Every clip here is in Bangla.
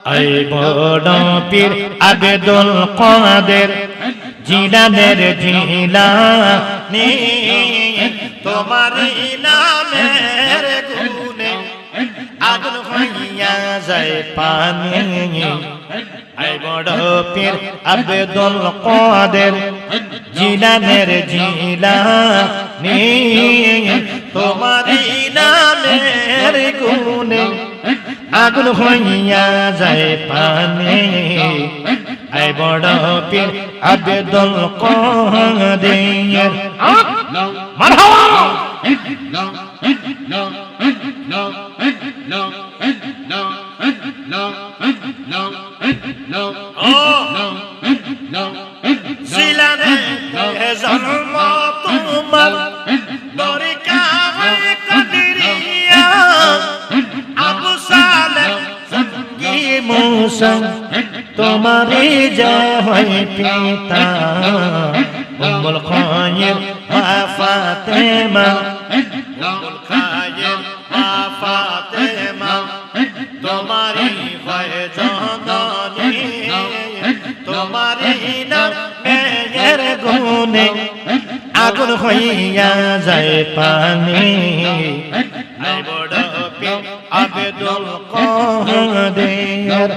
ऐ बड़ पीर अब्दुल कादिर जिलानेर जिलानी तुम्हारी नामेर गुणे आगुन हइया যায় पानी ऐ बड़ पीर अब्दुल कादिर जिलानेर जिलानी तुम्हारी नामेर गुणे आगुन हइया যায় पानी ऐ बड़ पीर अब्दुल कादिर मरहबा जिलाने जन्म तुम्हार तरीका है कदरिया अबू सालेह की मूसा तुम्हारी जय है पिता उम्मुल खैर व फातिमा उम्मुल खैर व फातिमा तुम्हारी फैजानी तुम्हारी नामेर गुणे आगुन हइया যায় पानी ऐ बड़ पीर अब्दुल कादिर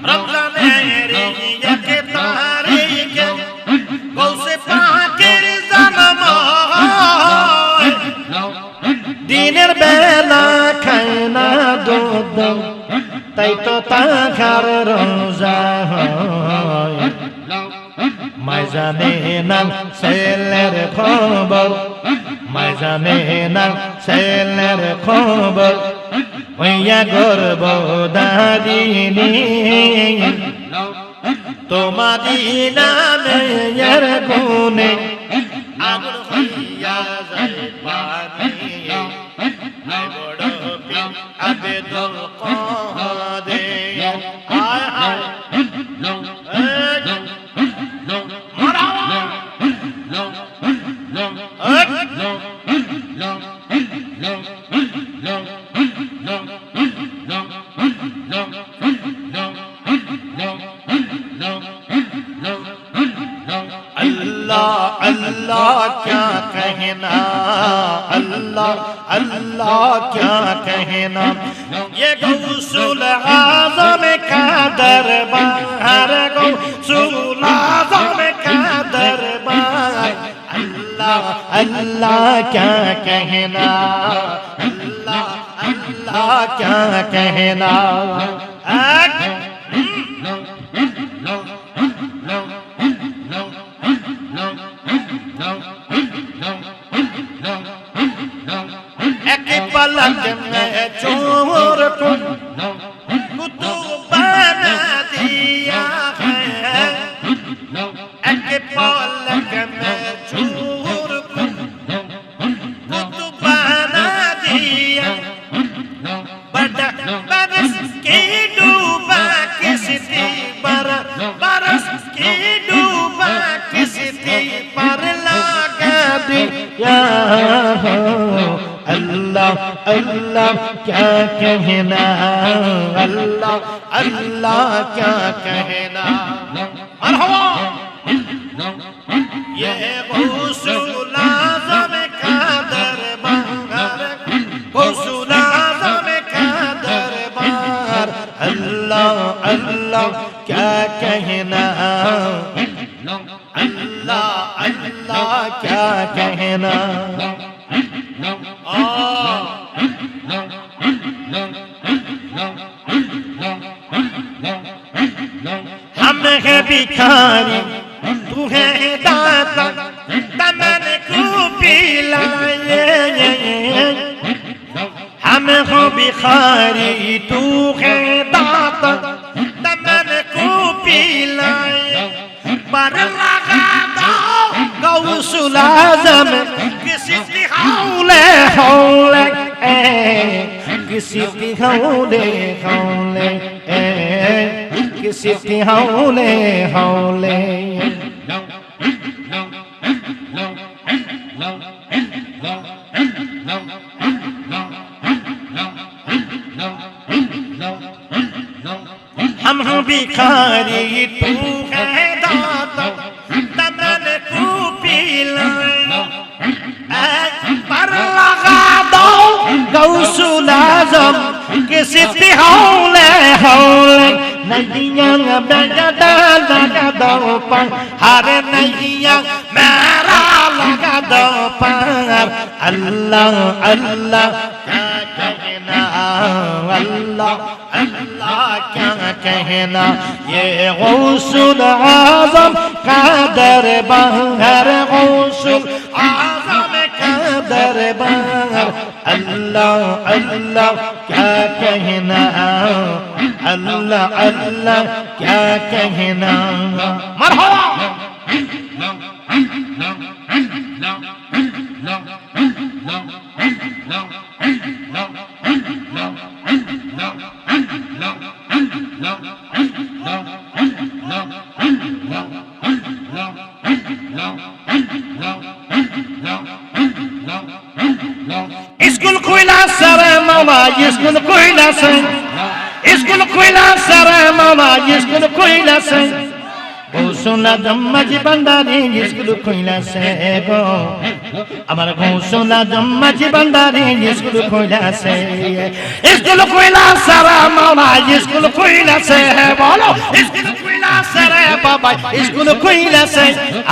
रमजानेर एक तारीख गौसे पाकेर जन्म दिनेर बेला खाয় না দুধ তাই তো তাহার রোজা হয় মায় জানে না ছেলের খবর মায় জানে না ছেলের খবর হইয়া গর্ভধারিণী তোমারি নামের গুণে আগুন হইয়া যায় পানি ऐ बड़ पीर अब्दुल कादिर आय आय अल्लाह अल्लाह क्या कहना अल्लाह अल्लाह क्या कहना ये गौसुल आज़म का दरबार गौसुल आज़म का दरबार अल्लाह अल्लाह क्या कहना अल्लाह अल्लाह क्या कहना पलक में चोर को कुतुब बना दिया है एक पलक में चोर को कुतुब बना दिया बड़ा बरस की डूबा किसी पर बरस की डूबा किसी पर लगा दिया अल्लाह अल्लाह क्या कहना अल्लाह अल्लाह क्या कहना मरहबा ये गौसुल आज़म का दरबार गौसुल आज़म का दरबार अल्लाह अल्लाह क्या कहना अल्लाह अल्लाह क्या कहना हम है भिखारी तू है दाता तमन को पिलाए हम हो भिखारी तू है दाता तमन को पिलाए पर लगा दो गौसुल आज़म किसी हौले हौले किसी हौले हौले किसी हौले हौले हम भिखारी तू है दाता तमन को पिलाए पर लगा दो गौसुल आज़म किसी हौले हौले नैया लगा दो पर हर नैया मेरा लगा दो पर अल्लाह अल्लाह क्या कहना अल्लाह अल्लाह क्या कहना ये गौसुल आज़म का दरबार गौसुल आज़म का दरबार अल्लाह अल्लाह क्या कहना अल्लाह अल्लाह क्या कहना मरहबा स्कूल खुला सरे मामा स्कूल खुला से स्कूल खुला सरे मामा स्कूल खुला से गौसुल आज़म बंदारी स्कूल खुला से गो আমার गौसुल आज़म बंदारी स्कूल खुला से स्कूल खुला सरे मामा स्कूल खुला से बोलो स्कूल खुला सरे बाबा स्कूल खुला से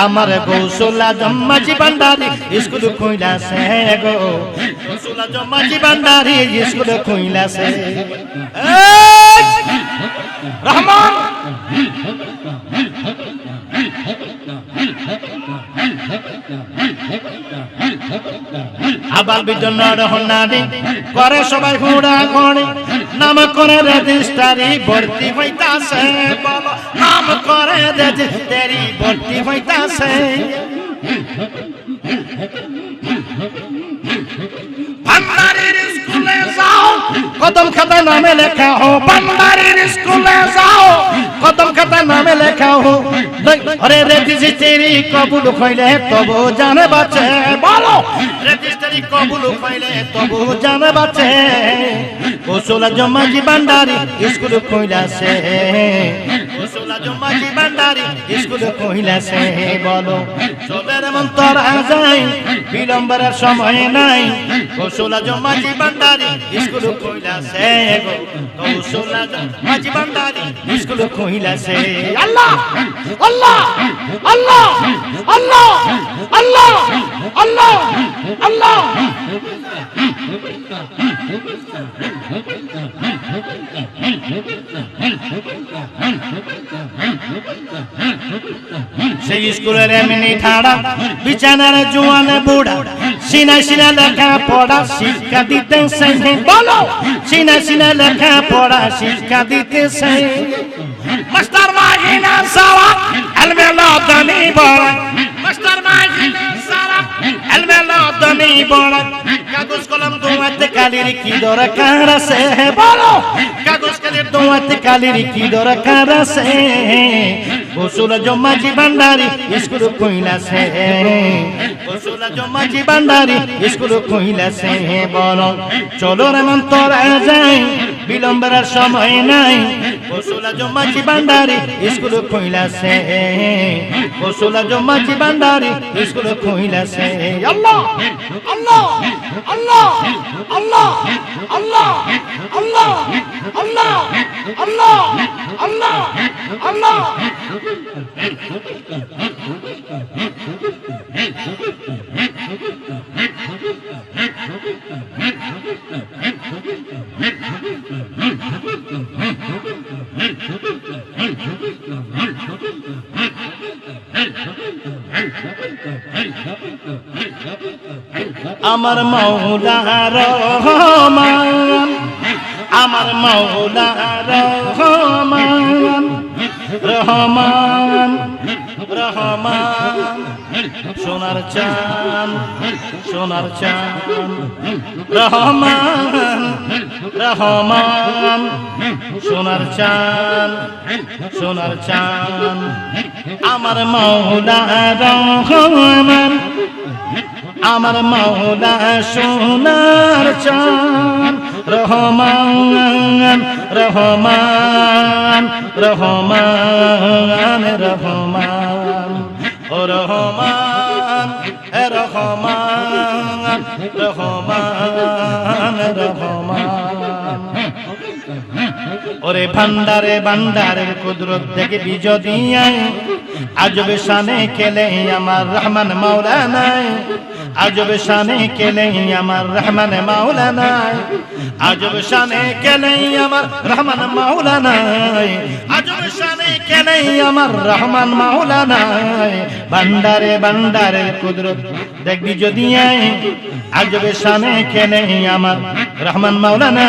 আমার गौसुल आज़म बंदारी स्कूल खुला से गो गौसुल आज़म बंदारी स्कूल खुला से रहमान আবার বিদ্যালয় হন্নারি করে সবাই ঘোড়া ঘড়ি নাম করে রেজিস্ট্রারি ভর্তি হইতাছে বলো নাম করে রেজিস্ট্রারি ভর্তি হইতাছে ভান্ডারির স্কুলে যাও কদম খাতায় নামে লেখা হো ভান্ডারির স্কুলে যাও কদম খাতায় নামে লেখা হো আরে রেজিস্ট্রি কবুল হইলে তবু জানে বাঁচে বলো রেজিস্ট্রি কবুল হইলে তবু জানে বাঁচে গৌসুল আজম ভান্ডারি স্কুল কইলাছে গৌসুল আজম ভান্ডারি স্কুল কইলাছে বলো সবের মন্তর আজাই বিলম্বের সময় নাই গৌসুল আজম ভান্ডারি স্কুল কইলাছে গৌসুল আজম ভান্ডারি স্কুল কইলাছে আল্লাহ আল্লাহ আল্লাহ আল্লাহ আল্লাহ আল্লাহ আল্লাহ সেই স্কুলের এমনি ঠাড়া বিছানার জোয়ান বুড়া সিনা সিনা লেখা পড়া শিক্ষা দিতেছে বলো সিনা সিনা লেখা পড়া শিক্ষা দিতেছে মাস্টার মাহিনা সারা এলমে লদনি বড় মাস্টার মাহিনা সারা এলমে লদনি বড় কাগজ কলম দোয়াতে কালির কি দরকার আছে বলো কাগজ কালির দোয়াতে কালির কি দরকার আছে গৌসুল আজম ভান্ডারি স্কুল কইলাছে গৌসুল আজম ভান্ডারি স্কুল কইলাছে বলো চলো রে মন্তর যাই বিলম্বের সময় নাই গৌসুল আজম ভান্ডারি স্কুল কইলাছে গৌসুল আজম ভান্ডারি স্কুল কইলাছে আল্লাহ আল্লাহ আল্লাহ আল্লাহ আল্লাহ আল্লাহ আল্লাহ আল্লাহ আল্লাহ আল্লাহ আমার মাওলা রহমান আমার মাওলা রহমান রহমান রহমান সোনার চাঁদ সোনার চাঁদ রহমান রহমান সোনার চাঁদ সোনার চাঁদ আমার মাওলা রহমান আমার মাওলা সোনার চাঁদ রহমান রহমান রহমান রহমান ও রহমান রহমান রহমান রহমান ওরে ভান্ডারে ভান্ডারের কুদরত থেকে বিজয় দিয়ে আজবে শানে খেলে আমার রহমান মাওলানা আজবে শানে খেলে আমার রহমান মাওলানা আজবে শানে খেলে আমার রহমান মাওলানা আজবে শানে খেলে আমার রহমান মাওলানা ভান্ডারে ভান্ডারের কুদরত দেখ বিজয় দিয়ে আজবে শানে খেলে আমার রহমান মাওলানা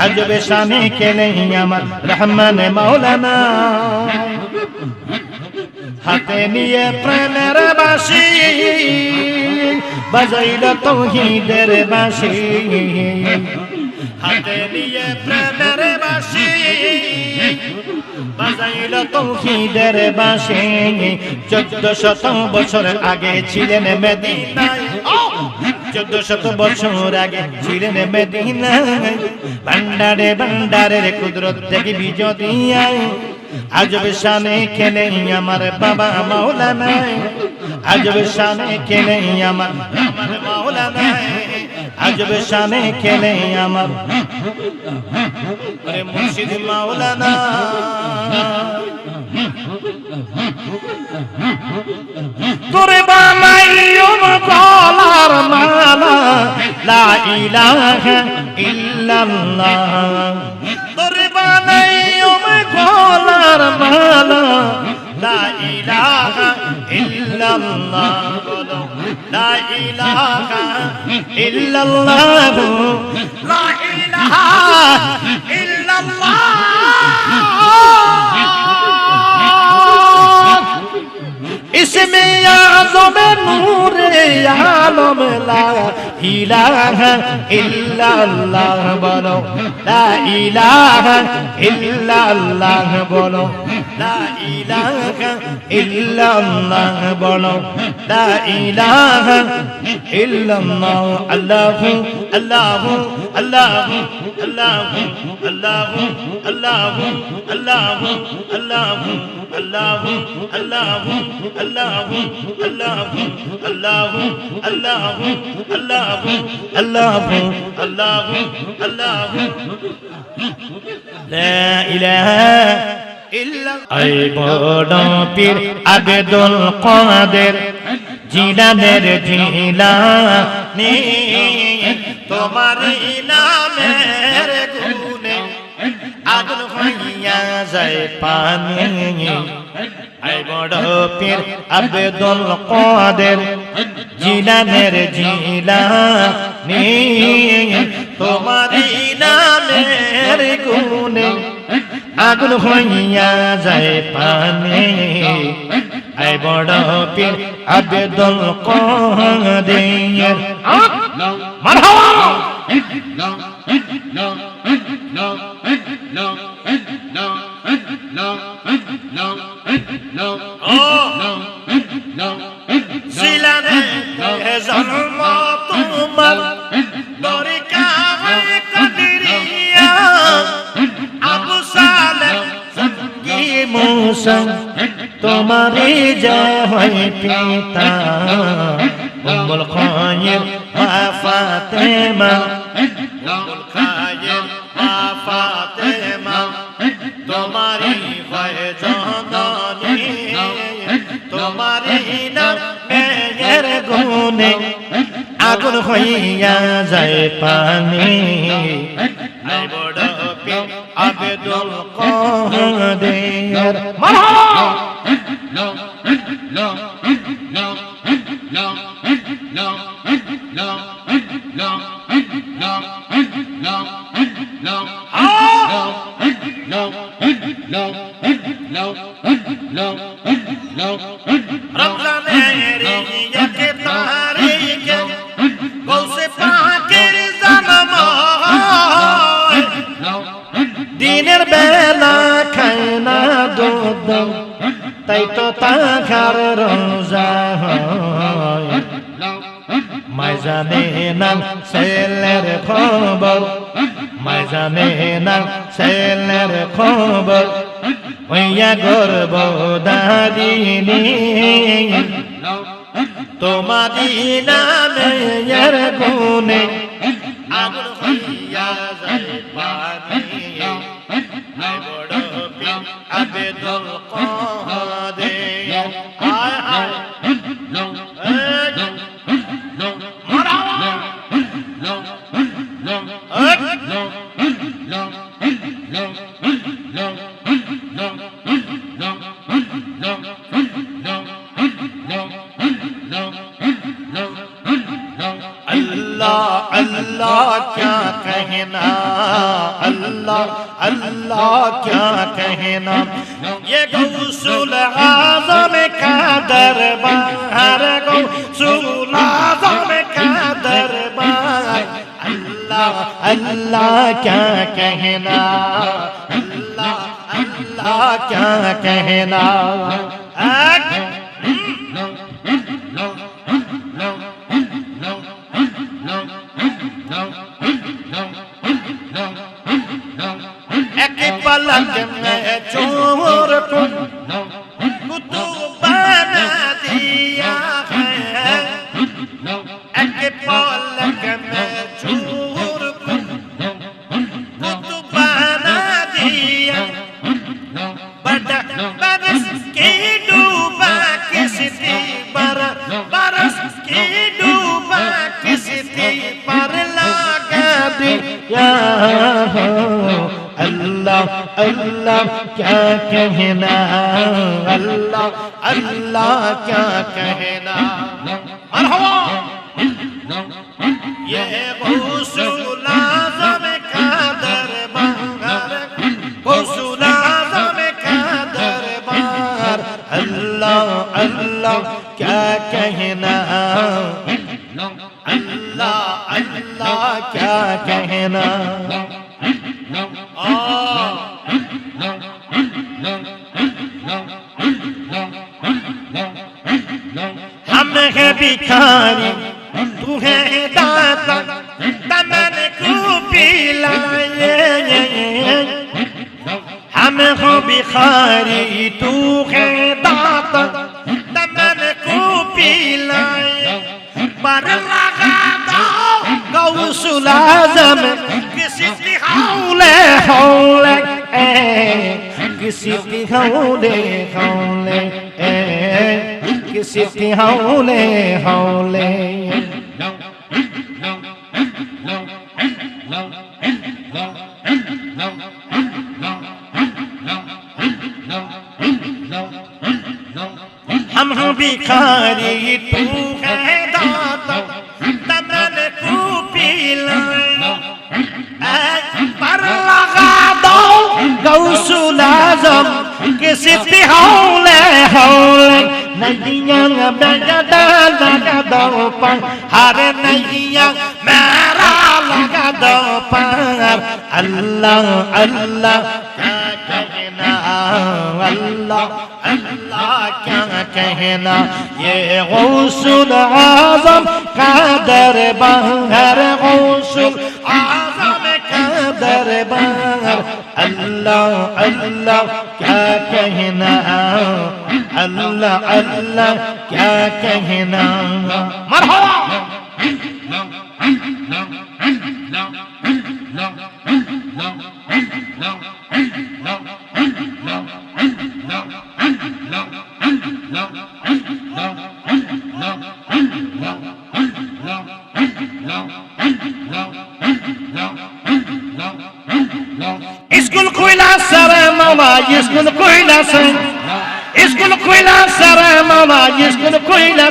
আজবে শানে খেলে আমার রহমান মাওলানা হাতে নিয়ে প্রেমের বাঁশি বাজাইল তৌহিদের বাঁশি হাতে নিয়ে প্রেমের বাঁশি বাজাইল তৌহিদের বাঁশি 1400 বছর আগে ছিলেন মদিনায় 1400 বছর আগে ছিলেন মদিনায় ভান্ডারে ভান্ডারের কুদরত থেকে বিজয় দিয়ে আজবে শানে খেলে আমার বাবা মাওলানা আজবে শানে খেলে আমার মাওলানা আজবে শানে খেলে আমার মুর্শিদ মাওলানা তোরে বানাইও গলার মালা লা ইলাহা ইল্লাল্লাহ তোরে বানাইও গলার মালা লা ইলাহা ইল্লাল্লাহ বলো লা ইলাহা ইল্লাল্লাহ লা ইলাহা ইল্লাল্লাহ इसमें आज़म नूरे आलम ला इलाहा इल्लल्लाह बोलो ला इलाहा इल्लल्लाह बोलो ला इलाहा इल्लल्लाह बोलो ला इलाहा इल्लल्लाह अल्लाह अल्लाह अल्लाह अल्लाह अल्लाह अल्लाह अल्लाह अल्लाह अल्लाह अल्लाह अल्लाह अल्लाह अल्लाह अल्लाह अल्लाह अल्लाह अल्लाह अल्लाह ला इलाहा इल्ला ऐ बड़ पीर अब्दुल कादिर जिलानेर जिलानी তোমার নামের গুণে আগুন হইয়া যায় পানি আই বড় পীর আব্দুল কাদের জিলানের জিলানি তোমার নামের গুণে আগুন হইয়া যায় পানি আই বড় পীর আব্দুল কাদের মারহাবা জিলানে জন্ম তোমার দরকা হয় কদরিয়া আবু সালেহ কি মুসা তোমারে জয় হয় পিতা উম্মুল খায়ের মা ফাতেমা উম্মুল খায়ের মা ফাতেমা তোমারি হয় জননী তোমারি নামের গুণে আগুন হইয়া যায় পানি আই বড় পীর আব্দুল কাদের মারহাবা রমজানের একে তারিখে গৌসে পাকের জন্ম দিনের বেলা খায় না দুধ তাই তো তাহার রোজা হয় মাই জানে না ছেলের খবর মাই জানে না ছেলের খবর হইয়া গর্ব দাদিনী তোমারি নামে এর গুণে আগুন হইয়া যায় পানি বড় পীর আবেদুল কাদের আয় আয় अल्लाह अल्लाह क्या कहना अल्लाह अल्लाह क्या कहना ये गौसुल आज़म का दरबार गौसुल आज़म का दरबार अल्लाह अल्लाह क्या कहना अल्लाह अल्लाह क्या कहना पलक में चोर को कुतुब बना दिया है एक पलक में चोर को कुतुब बना दिया बड़ा बरस के डूबा किसी बरस के डूबा किसी पर लगा दिया अल्लाह अल्लाह क्या कहना अल्लाह अल्लाह क्या कहना मरहबा ये गौसुल आज़म का दरबार गौसुल आज़म का दरबार अल्लाह अल्लाह क्या कहना अल्लाह अल्लाह क्या कहना हम है भिखारी तू है दाता तमन को पिलाए हम हो भिखारी तू है दाता तमन को पिलाए पर लगा दो गौसुल आज़म किसी हौले हौले किसी हौले हौले किसी हौले हौले हम भिखारी तू है दाता तमन को पिलाए पर लगा दो गौसुल आज़म किसी हौले हौले नैया लगा दो पर हर नैया मेरा लगा दो पर अल्लाह अल्लाह क्या कहना अल्लाह अल्लाह क्या कहना ये गौसुल आज़म का दरबार गौसुल आज़म का दरबार अल्लाह अल्लाह क्या कहना अल्लाह अल्लाह क्या कहना मरहबा स्कूल खुला सारा मामा स्कूल खुला स्कूल खुला सारा मामा स्कूल खुला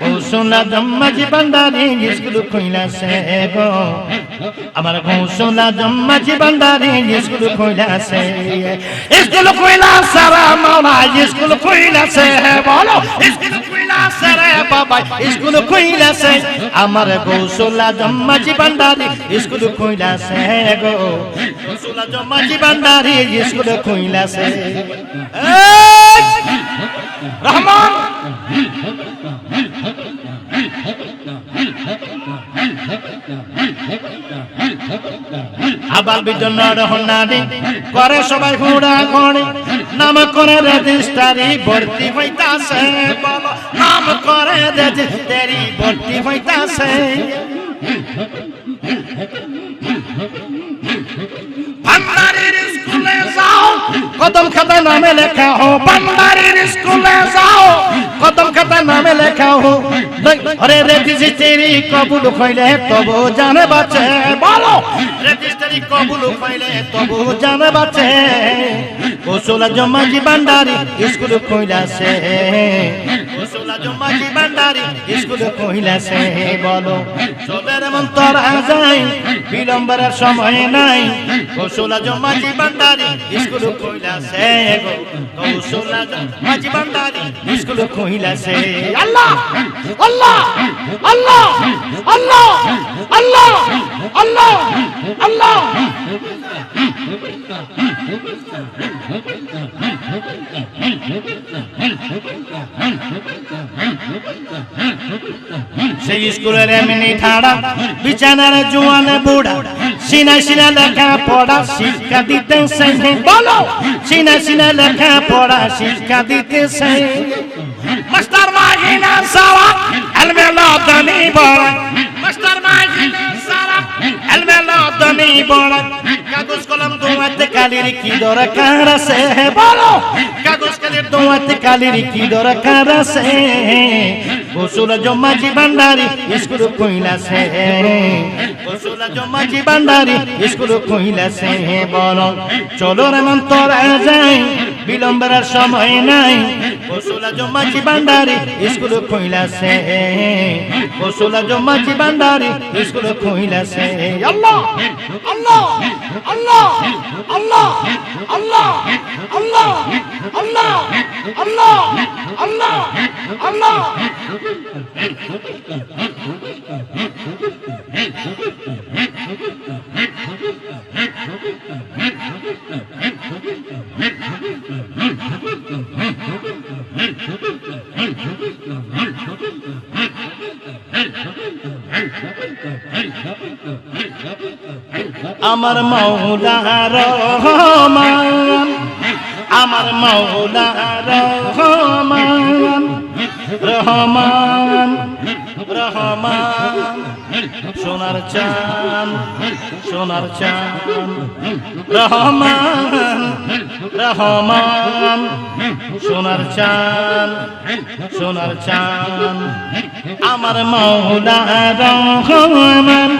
ঘোষণা জম্মাজি বান্দারি স্কুল খুইলাছে গো আমার ঘোষণা জম্মাজি বান্দারি স্কুল খুইলাছে স্কুল খুইলাছে রে মাওলা স্কুল খুইলাছে বলো স্কুল খুইলাছে রে বাবা স্কুল খুইলাছে আমার ঘোষণা জম্মাজি বান্দারি স্কুল খুইলাছে গো ঘোষণা জম্মাজি বান্দারি স্কুল খুইলাছে রহমান আবার বিদ্যালয় রহনারি করে সবাই ঘোড়া ঘড়ি নাম করে রেজিস্টারি ভর্তি হইতাছে বলো নাম করে রেজিস্টারি ভর্তি হইতাছে ভান্ডারির স্কুলে যাও কদম খাতায় নামে লেখা হো ভান্ডারির স্কুলে যাও কদম খাতায় নামে লেখা হো আরে রেজিস্ট্রি কবুল হইলে তবু জানে বাঁচে বলো রেজিস্ট্রি কবুল হইলে তবু জানে বাঁচে গোসলা জমাজি ভান্ডারি স্কুল কইলাছে গোসলা জমাজি ভান্ডারি স্কুল কইলাছে বলো সবের মন্তর আজাই বিলম্বের সময় নাই গোসলা জমাজি ভান্ডারি স্কুল কইলাছে গো গোসলা জমাজি ভান্ডারি স্কুল কইলাছে আল্লাহ আল্লাহ আল্লাহ আল্লাহ আল্লাহ আল্লাহ আল্লাহ সেই স্কুলের এমনি ঠাড়া বিছানার জোয়ান বুড়া সিনা সিনা লেখা পড়া শিক্ষা দিতেছে বলো সিনা সিনা লেখা পড়া শিক্ষা দিতেছে মাস্টার মাহিনা সারা এলমেলা দানি বড় মাস্টার মাহিনা সারা এলমেলা দানি বড় কাগজ কলম দোয়াতে কালির কি দরকার আছে বলো কাগজ কালির দোয়াতে কালির কি দরকার আছে গোসলা জমাজি ভান্ডারি স্কুল কইলাছে গোসলা জমাজি ভান্ডারি স্কুল কইলাছে বলো চলো রে মন্তর যাই বিলম্বের সময় নাই গোসলা জমাজি ভান্ডারি স্কুল কইলাছে গোসলা জমাজি ভান্ডারি স্কুল কইলাছে আল্লাহ আল্লাহ আল্লাহ আল্লাহ আল্লাহ আল্লাহ আল্লাহ আল্লাহ আল্লাহ আল্লাহ আমার মাওলা রহমান আমার মাওলা রহমান রহমান রহমান সোনার চাঁদ সোনার চাঁদ রহমান রহমান সোনার চাঁদ সোনার চাঁদ আমার মাওলা রহমান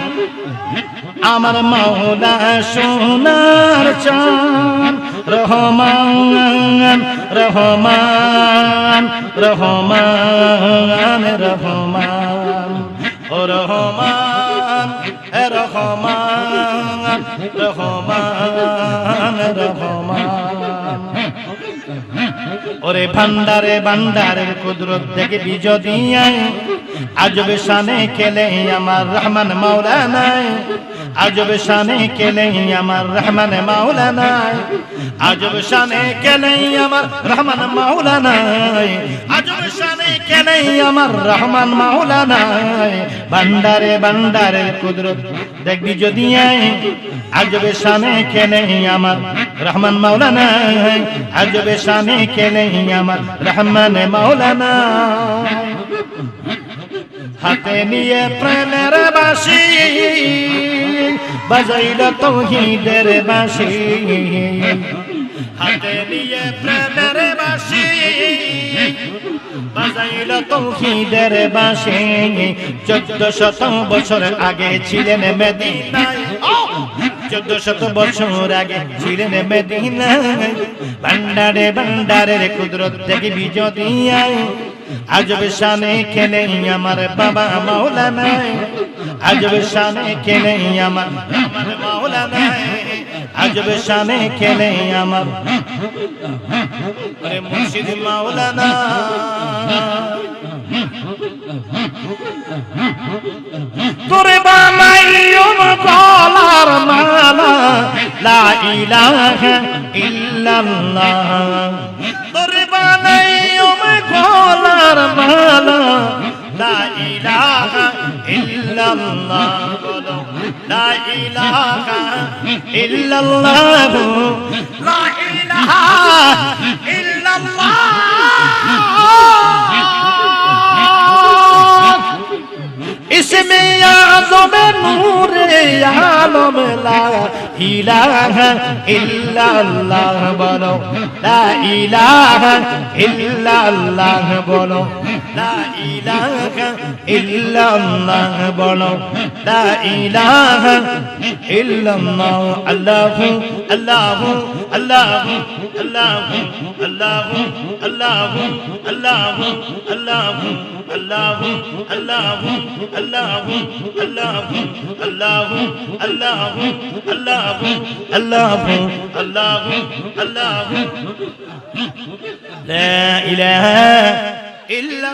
আমার মাওলা সোনার চাঁদ রহমান রহমান রহমান রহমান ও রহমান রহমান রহমান রহমান ওরে ভান্ডারে ভান্ডারের কুদরত থেকে বিজদিয়ায় আজবে শানে খেলে আমার রহমান মাওলানা আজবে শানে খেলে আমার রহমান মাওলানা আজবে শানে খেলে আমার রহমান মাওলানা আজবে শানে খেলে আমার রহমান মাওলানা ভান্ডারে ভান্ডারের কুদরত দেখ বিজদিয়ায় আজবে শানে খেলে আমার রহমান মাওলানা আজবে শানে খেলে আমার রহমান মাওলানা হাতে নিয়ে প্রেমের বাঁশি বাজাইল তৌহিদের বাঁশি হাতে নিয়ে প্রেমের বাঁশি বাজাইল তৌহিদের বাঁশি 1400 বছর আগে ছিলেন মদিনায় 1400 বছর আগে ছিলেন মদিনায় ভান্ডারে ভান্ডারের কুদরত থেকে বিজয় দিয়ায় আজব শানে খেলে আমার বাবা মাওলানা আজব শানে খেলে আমার মাওলানা আজব শানে খেলে আমার মুর্শিদ মাওলানা তোরে বানাইও গলার মালা লা ইলাহা ইল্লাল্লাহ তোরে বানাইও গলার মালা লা ইলাহা ইল্লাল্লাহ বলো লা ইলাহা ইল্লাল্লাহ লা ইলাহা ইল্লাল্লাহ इसमें आज़म नूरे आलम ला इलाहा इल्लल्लाह बोलो ला इलाहा इल्लल्लाह बोलो ला इलाहा इल्लल्लाह बोलो ला इलाहा इल्लल्लाह अल्लाह अल्लाह अल्लाह अल्लाह अल्लाह अल्लाह अल्लाह अल्लाह अल्लाह अल्लाह अल्लाह अल्लाह अल्लाह अल्लाह अल्लाह अल्लाह अल्लाह अल्लाह ला इलाहा इल्ला